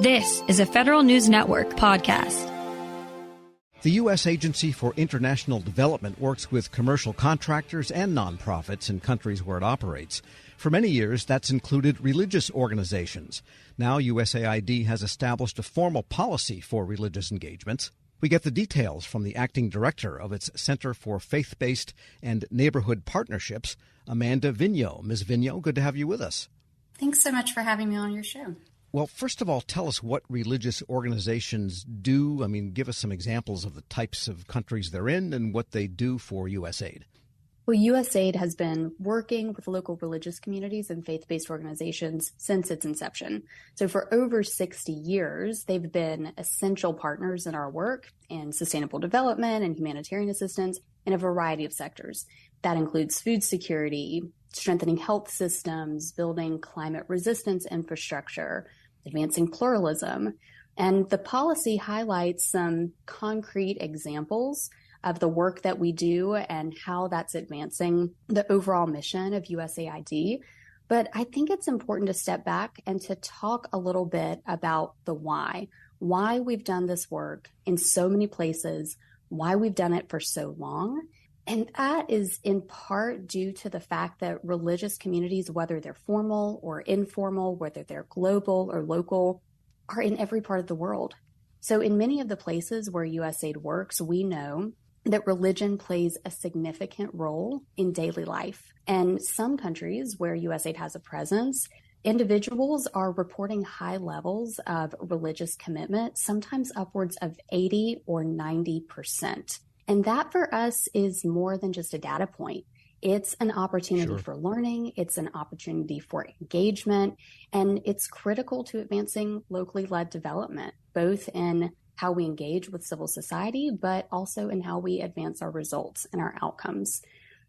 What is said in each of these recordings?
This is a Federal News Network podcast. The U.S. Agency for International Development works with commercial contractors and nonprofits in countries where it operates. For many years, that's included religious organizations. Now, USAID has established a formal policy for religious engagements. We get the details from the acting director of its Center for Faith-Based and Neighborhood Partnerships, Amanda Vigneault. Ms. Vigneault, good to have you with us. Thanks so much for having me on your show. Well, first of all, tell us what religious organizations do. I mean, give us some examples of the types of countries they're in and what they do for USAID. Well, USAID has been working with local religious communities and faith-based organizations since its inception. So for over 60 years, they've been essential partners in our work in sustainable development and humanitarian assistance in a variety of sectors. That includes food security, strengthening health systems, building climate resistance infrastructure, advancing pluralism. And the policy highlights some concrete examples of the work that we do and how that's advancing the overall mission of USAID. But I think it's important to step back and to talk a little bit about the why we've done this work in so many places, why we've done it for so long. And that is in part due to the fact that religious communities, whether they're formal or informal, whether they're global or local, are in every part of the world. So in many of the places where USAID works, we know that religion plays a significant role in daily life. And some countries where USAID has a presence, individuals are reporting high levels of religious commitment, sometimes upwards of 80 or 90%. And that for us is more than just a data point. It's an opportunity for learning. It's an opportunity for engagement. And it's critical to advancing locally led development, both in how we engage with civil society, but also in how we advance our results and our outcomes.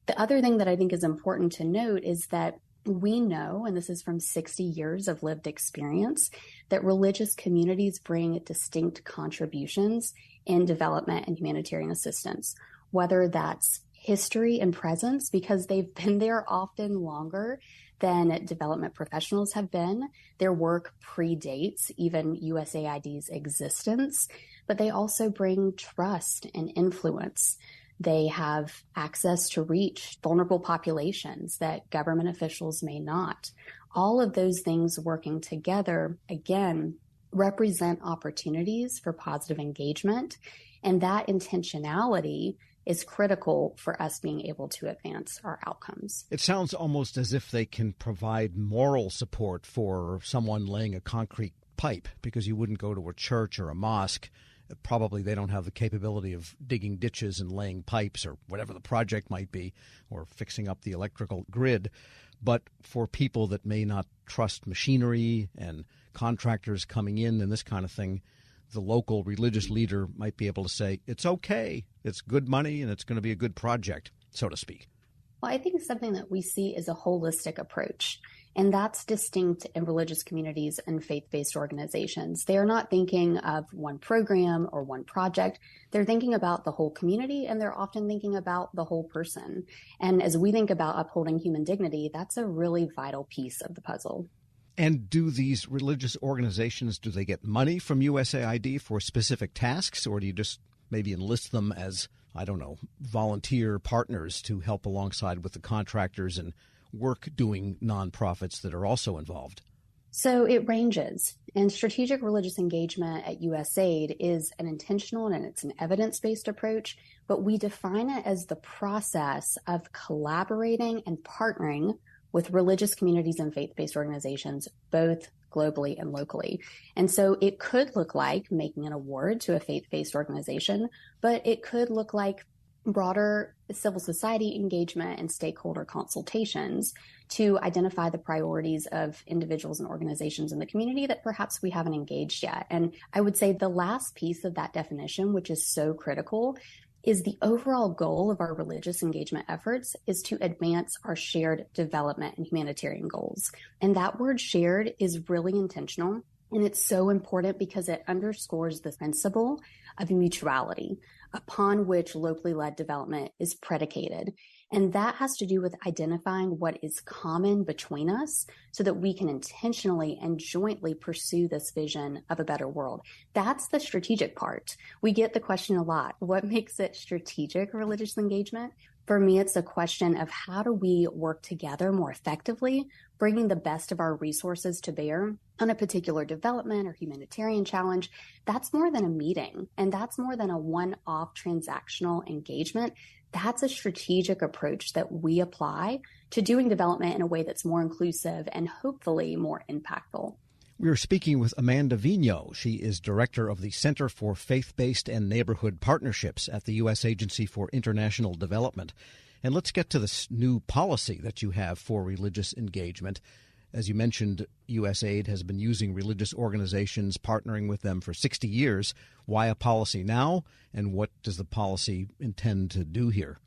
The other thing that I think is important to note is that we know, and this is from 60 years of lived experience, that religious communities bring distinct contributions in development and humanitarian assistance, whether that's history and presence, because they've been there often longer than development professionals have been. Their work predates even USAID's existence, but they also bring trust and influence. They have access to reach vulnerable populations that government officials may not. All of those things working together, again, represent opportunities for positive engagement. And that intentionality is critical for us being able to advance our outcomes. It sounds almost as if they can provide moral support for someone laying a concrete pipe, because you wouldn't go to a church or a mosque. Probably they don't have the capability of digging ditches and laying pipes or whatever the project might be, or fixing up the electrical grid. But for people that may not trust machinery and contractors coming in and this kind of thing, the local religious leader might be able to say, it's okay, it's good money, and it's going to be a good project, so to speak. Well, I think something that we see is a holistic approach, and that's distinct in religious communities and faith-based organizations. They are not thinking of one program or one project. They're thinking about the whole community, and they're often thinking about the whole person. And as we think about upholding human dignity, that's a really vital piece of the puzzle. And do these religious organizations, do they get money from USAID for specific tasks, or do you just maybe enlist them as, I don't know, volunteer partners to help alongside with the contractors and work-doing nonprofits that are also involved? So it ranges. And strategic religious engagement at USAID is an intentional and it's an evidence-based approach, but we define it as the process of collaborating and partnering with religious communities and faith-based organizations, both globally and locally. And so it could look like making an award to a faith-based organization, but it could look like broader civil society engagement and stakeholder consultations to identify the priorities of individuals and organizations in the community that perhaps we haven't engaged yet. And I would say the last piece of that definition, which is so critical, is the overall goal of our religious engagement efforts is to advance our shared development and humanitarian goals. And that word shared is really intentional. And it's so important because it underscores the principle of mutuality upon which locally led development is predicated. And that has to do with identifying what is common between us so that we can intentionally and jointly pursue this vision of a better world. That's the strategic part. We get the question a lot, what makes it strategic religious engagement? For me, it's a question of how do we work together more effectively, bringing the best of our resources to bear on a particular development or humanitarian challenge. That's more than a meeting, and that's more than a one-off transactional engagement. That's a strategic approach that we apply to doing development in a way that's more inclusive and hopefully more impactful. We are speaking with Amanda Vigneault. She is director of the Center for Faith-Based and Neighborhood Partnerships at the U.S. Agency for International Development. And let's get to this new policy that you have for religious engagement. As you mentioned, USAID has been using religious organizations, partnering with them for 60 years. Why a policy now, and what does the policy intend to do here?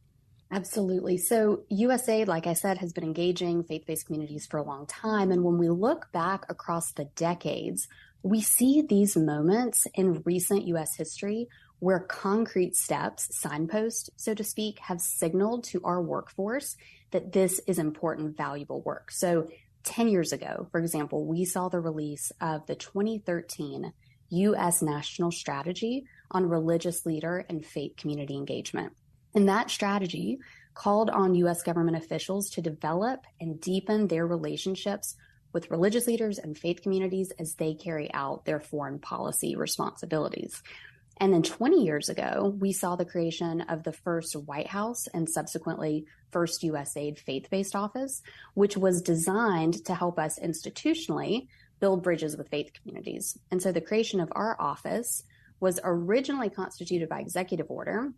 Absolutely. So USAID, like I said, has been engaging faith-based communities for a long time. And when we look back across the decades, we see these moments in recent U.S. history where concrete steps, signposts, so to speak, have signaled to our workforce that this is important, valuable work. So 10 years ago, for example, we saw the release of the 2013 U.S. National Strategy on Religious Leader and Faith Community Engagement. And that strategy called on U.S. government officials to develop and deepen their relationships with religious leaders and faith communities as they carry out their foreign policy responsibilities. And then 20 years ago, we saw the creation of the first White House and subsequently first USAID faith-based office, which was designed to help us institutionally build bridges with faith communities. And so the creation of our office was originally constituted by executive order,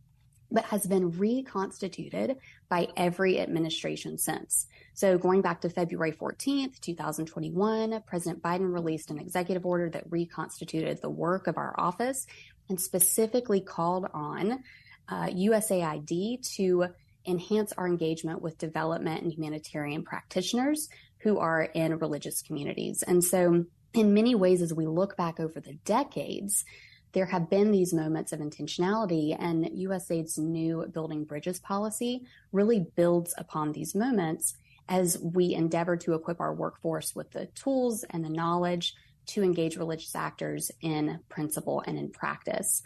but has been reconstituted by every administration since. So going back to February 14th, 2021, President Biden released an executive order that reconstituted the work of our office and specifically called on USAID to enhance our engagement with development and humanitarian practitioners who are in religious communities. And so in many ways, as we look back over the decades, there have been these moments of intentionality, and USAID's new Building Bridges policy really builds upon these moments as we endeavor to equip our workforce with the tools and the knowledge to engage religious actors in principle and in practice.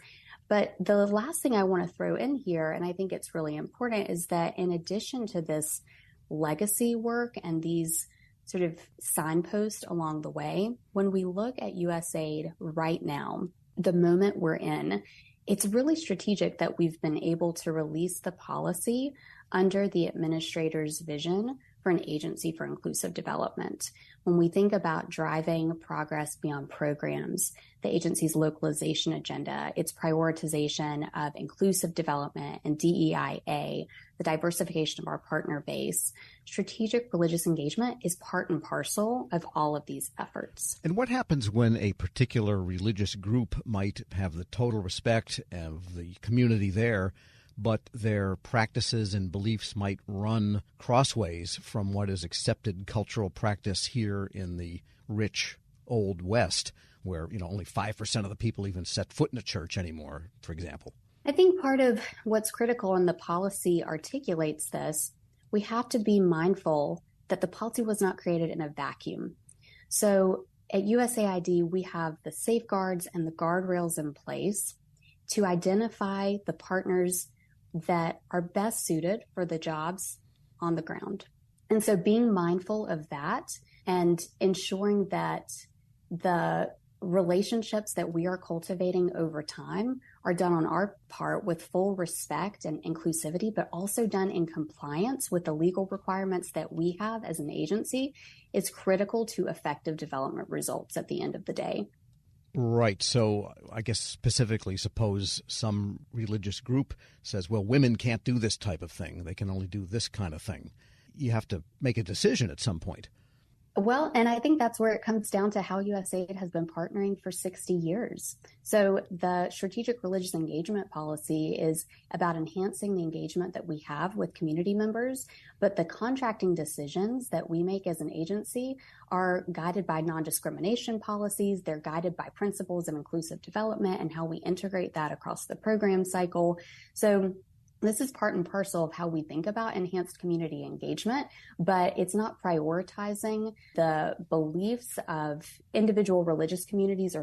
But the last thing I want to throw in here, and I think it's really important, is that in addition to this legacy work and these sort of signposts along the way, when we look at USAID right now, the moment we're in, it's really strategic that we've been able to release the policy under the administrator's vision for an agency for inclusive development. When we think about driving progress beyond programs, the agency's localization agenda, its prioritization of inclusive development and DEIA, the diversification of our partner base, strategic religious engagement is part and parcel of all of these efforts. And what happens when a particular religious group might have the total respect of the community there, but their practices and beliefs might run crossways from what is accepted cultural practice here in the rich Old West, where, only 5% of the people even set foot in a church anymore, for example? I think part of what's critical, and the policy articulates this, we have to be mindful that the policy was not created in a vacuum. So at USAID, we have the safeguards and the guardrails in place to identify the partners that are best suited for the jobs on the ground. And so being mindful of that and ensuring that the relationships that we are cultivating over time are done on our part with full respect and inclusivity, but also done in compliance with the legal requirements that we have as an agency is critical to effective development results at the end of the day. Right. So I guess specifically, suppose some religious group says, well, women can't do this type of thing. They can only do this kind of thing. You have to make a decision at some point. Well, and I think that's where it comes down to how USAID has been partnering for 60 years. So the strategic religious engagement policy is about enhancing the engagement that we have with community members, but the contracting decisions that we make as an agency are guided by non-discrimination policies. They're guided by principles of inclusive development and how we integrate that across the program cycle. So This is part and parcel of how we think about enhanced community engagement, but it's not prioritizing the beliefs of individual religious communities or